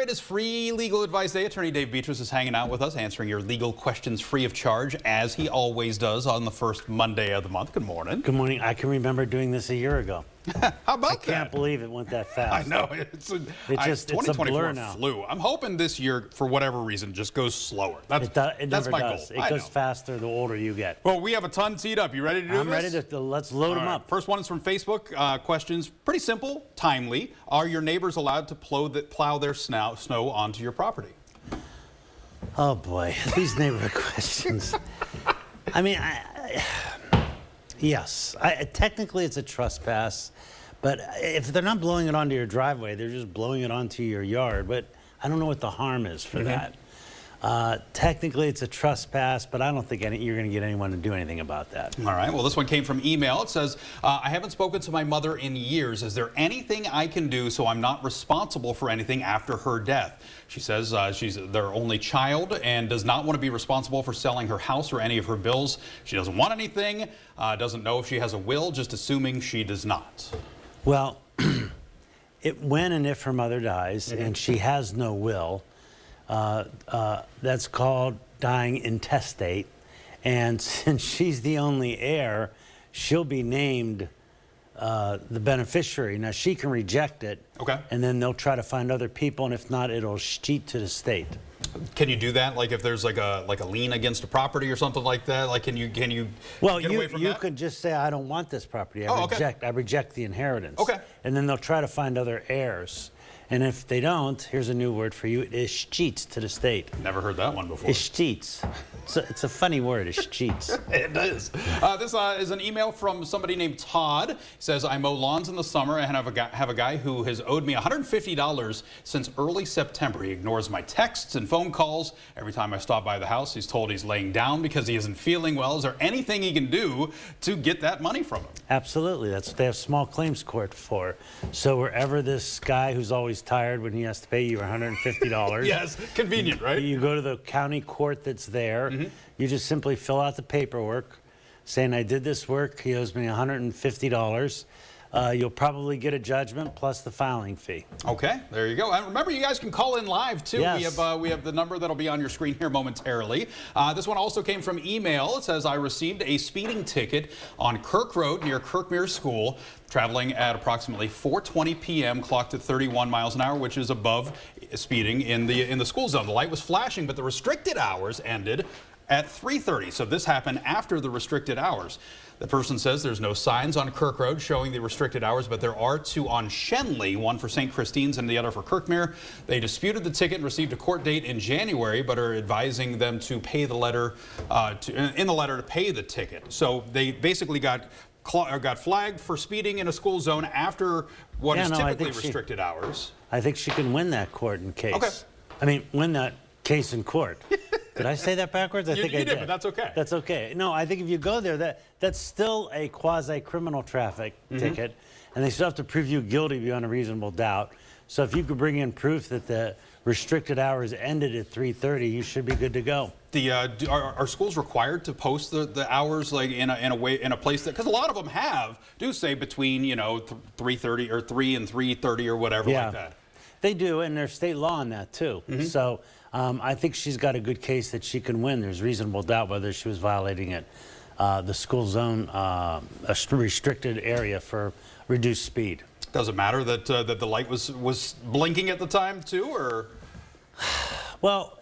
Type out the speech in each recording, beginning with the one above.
It is free legal advice day. Attorney Dave Betras is hanging out with us, answering your legal questions free of charge, as he always does on the first Monday of the month. Good morning. Good morning. I can remember doing this a year ago. How about that? I can't believe it went that fast. I know. It's a 2024 now. Flew. I'm hoping this year, for whatever reason, just goes slower. That's my goal. It goes faster the older you get. Well, we have a ton teed up. You ready to do this? I'm ready to. Let's load them up. First one is from Facebook. Questions, pretty simple, timely. Are your neighbors allowed to plow their snow onto your property? Oh boy, these neighborhood questions. I mean, yes. Technically, it's a trespass, but if they're not blowing it onto your driveway, they're just blowing it onto your yard. But I don't know what the harm is for that. Technically, it's a trespass, but I don't think you're going to get anyone to do anything about that. All right. Well, this one came from email. It says, I haven't spoken to my mother in years. Is there anything I can do so I'm not responsible for anything after her death? She says she's their only child and does not want to be responsible for selling her house or any of her bills. She doesn't want anything, doesn't know if she has a will, just assuming she does not. Well, when and if her mother dies and she has no will, that's called dying intestate, and since she's the only heir, she'll be named the beneficiary. Now she can reject it, and then they'll try to find other people, and if not, it'll cheat to the state. Can you do that? Like if there's like a lien against a property or something like that? Like can you well, get away from you that? could just say, I don't want this property. I reject the inheritance. And then they'll try to find other heirs. And if they don't, here's a new word for you. It is cheats to the state. Never heard that one before. It's cheats. It's a funny word. It's cheats. It is. This is an email from somebody named Todd. He says, I mow lawns in the summer and have a guy who has owed me $150 since early September. He ignores my texts and phone calls. Every time I stop by the house, he's told he's laying down because he isn't feeling well. Is there anything he can do to get that money from him? Absolutely. That's what they have small claims court for. So wherever this guy who's always tired when he has to pay you $150. Yes, convenient, right? You go to the county court that's there. You just simply fill out the paperwork saying, I did this work, he owes me $150. You'll probably get a judgment plus the filing fee. Okay, there you go. And remember, you guys can call in live too. Yes. We have the number that'll be on your screen here momentarily. This one also came from email. It says, I received a speeding ticket on Kirk Road near Kirkmere School, traveling at approximately 4:20 p.m., clocked at 31 miles an hour, which is above speeding in the school zone. The light was flashing, but the restricted hours ended at 3:30. So this happened after the restricted hours. The person says there's no signs on Kirk Road showing the restricted hours, but there are two on Shenley, one for St. Christine's and the other for Kirkmere. They disputed the ticket and received a court date in January, but are advising them to pay the letter, to pay the ticket. So they basically got flagged for speeding in a school zone after what is typically restricted hours. I think she can win that court in case. I mean, win that case in court. Did I say that backwards? I think I did. But that's okay. That's okay. No, I think if you go there, that's still a quasi-criminal traffic ticket, and they still have to prove you guilty beyond a reasonable doubt. So if you could bring in proof that the restricted hours ended at 3:30, you should be good to go. Are schools required to post the hours like in a place that, because a lot of them do say between 3:30 or 3 and 3:30 or whatever like that. They do, and there's state law on that too. So I think she's got a good case that she can win. There's reasonable doubt whether she was violating it, the school zone, a restricted area for reduced speed. Does it matter that the light was blinking at the time too, or? Well,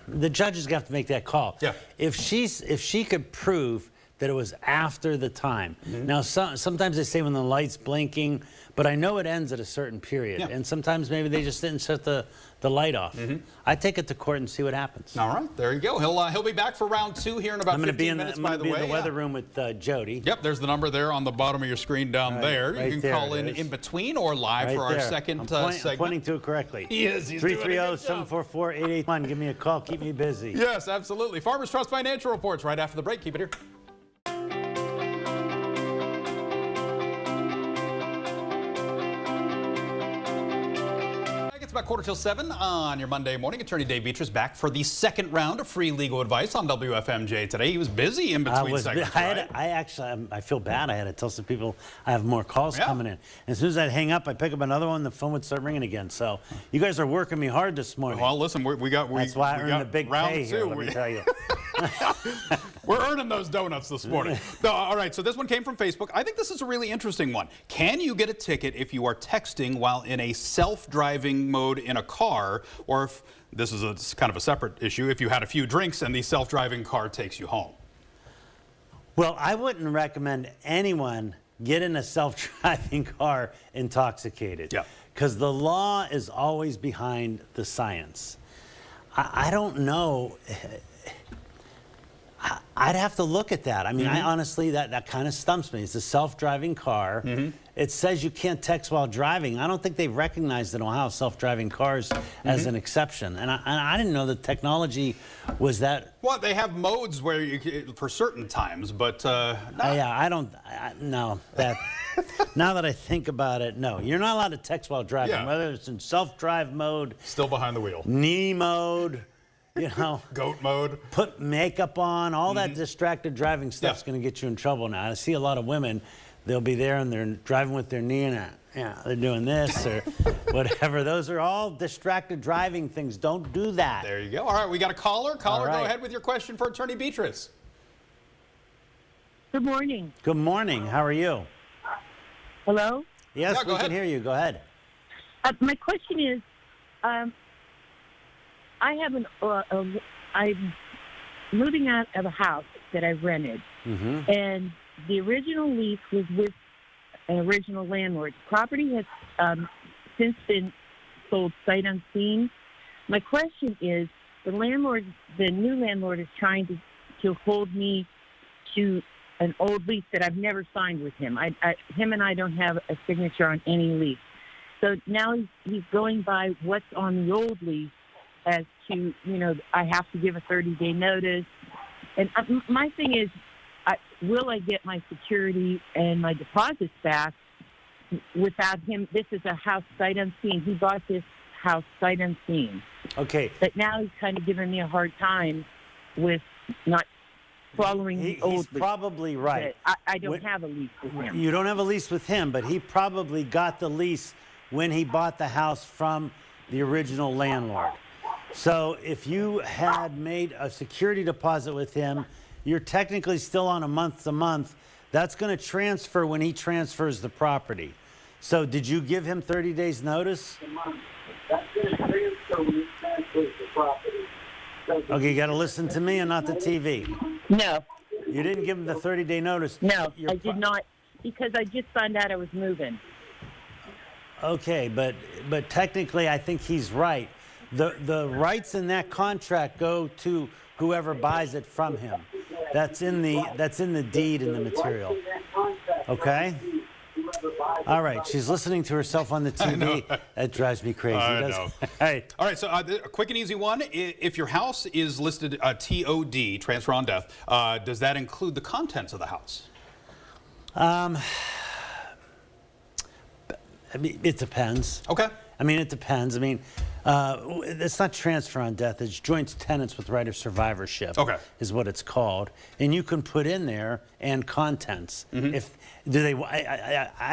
the judges have to make that call. Yeah. If she could prove that it was after the time. Now, sometimes they say when the light's blinking, but I know it ends at a certain period. And sometimes maybe they just didn't shut the light off. I take it to court and see what happens. All right, there you go. He'll be back for round 2 here in about 15 minutes, by the way. I'm going to be in the weather room with Jody. Yep, there's the number there on the bottom of your screen down there. You can call in between or live for our second segment. I'm pointing to it correctly. He is. He's 330-744-8881. Give me a call. Keep me busy. Yes, absolutely. Farmers Trust Financial Reports right after the break. Keep it here. about 6:45 on your Monday morning. Attorney Dave Betras back for the second round of free legal advice on WFMJ today. He was busy in between segments. I feel bad. I had to tell some people I have more calls coming in. And as soon as I'd hang up, I'd pick up another one, the phone would start ringing again. So you guys are working me hard this morning. Well, listen, that's why I earned the big pay here, let me tell you. We're earning those donuts this morning. So, all right, so this one came from Facebook. I think this is a really interesting one. Can you get a ticket if you are texting while in a self-driving mode in a car, or if this is kind of a separate issue, if you had a few drinks and the self-driving car takes you home? Well, I wouldn't recommend anyone get in a self-driving car intoxicated. Yeah. Because the law is always behind the science. I don't know. I'd have to look at that. I mean, I honestly, that kind of stumps me. It's a self-driving car. It says you can't text while driving. I don't think they've recognized in Ohio self-driving cars as an exception. And I didn't know the technology was that. Well, they have modes where you for certain times, but no. Yeah, no. Now that I think about it, no. You're not allowed to text while driving, whether it's in self-drive mode. Still behind the wheel. Knee mode. You know, goat mode. Put makeup on. All that distracted driving stuff's going to get you in trouble now. I see a lot of women, they'll be there and they're driving with their knee and they're doing this or whatever. Those are all distracted driving things. Don't do that. There you go. All right, we got a caller. Caller, right. Go ahead with your question for Attorney Betras. Good morning. Good morning. How are you? Hello? Yes, Yeah, we can hear you. Go ahead. My question is, I'm moving out of a house that I rented, and the original lease was with an original landlord. Property has since been sold sight unseen. My question is, the new landlord is trying to hold me to an old lease that I've never signed with him. Him and I don't have a signature on any lease. So now he's going by what's on the old lease as to, I have to give a 30-day notice. And my thing is, will I get my security and my deposits back without him? This is a house sight unseen. He bought this house sight unseen. Okay. But now he's kind of giving me a hard time with not following the old lease. He's probably right. I don't have a lease with him. You don't have a lease with him, but he probably got the lease when he bought the house from the original landlord. So if you had made a security deposit with him, you're technically still on a month-to-month. That's going to transfer when he transfers the property. So did you give him 30 days notice? That's going to transfer when he transfers the property. Okay, you got to listen to me and not the TV. No. You didn't give him the 30-day notice? No, I did not, because I just found out I was moving. Okay, but technically I think he's right. The rights in that contract go to whoever buys it from him. That's in the deed in the material. Okay? All right, she's listening to herself on the TV. That drives me crazy. I know. Hey. All right, so a quick and easy one. If your house is listed TOD, transfer on death, does that include the contents of the house? I mean, it depends. Okay. I mean, it depends. I mean, it's not transfer on death. It's joint tenants with right of survivorship. Okay. Is what it's called, and you can put in there and contents. I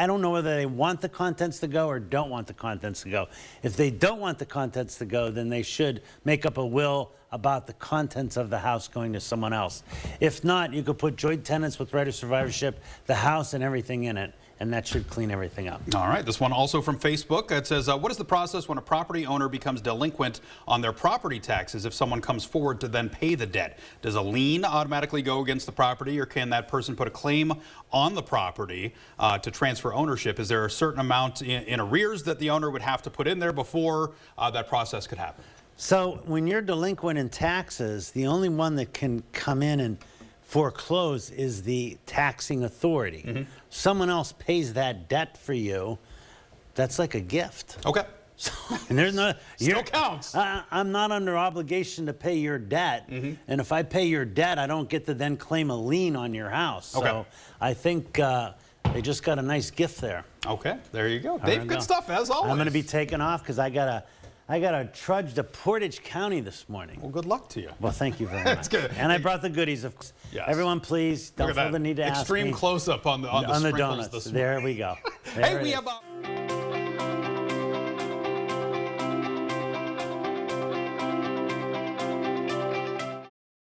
don't know whether they want the contents to go or don't want the contents to go. If they don't want the contents to go, then they should make up a will about the contents of the house going to someone else. If not, you could put joint tenants with right of survivorship, the house and everything in it, and that should clean everything up. All right, this one also from Facebook. It says, what is the process when a property owner becomes delinquent on their property taxes if someone comes forward to then pay the debt? Does a lien automatically go against the property, or can that person put a claim on the property to transfer ownership? Is there a certain amount in arrears that the owner would have to put in there before that process could happen? So when you're delinquent in taxes, the only one that can come in and foreclose is the taxing authority. Someone else pays that debt for you. That's like a gift. Okay. And there's no Still counts. I'm not under obligation to pay your debt, and if I pay your debt, I don't get to then claim a lien on your house. Okay. So I think they just got a nice gift there. Okay, there you go. Dave, good stuff as always. I'm going to be taking off because I got I got to trudge to Portage County this morning. Well, good luck to you. Well, thank you very much. That's good. And I brought the goodies, of course. Yes. Everyone, please don't Look at feel the that need to ask me. extreme close-up on the sprinkles donuts. this There morning. we go. Hey, we have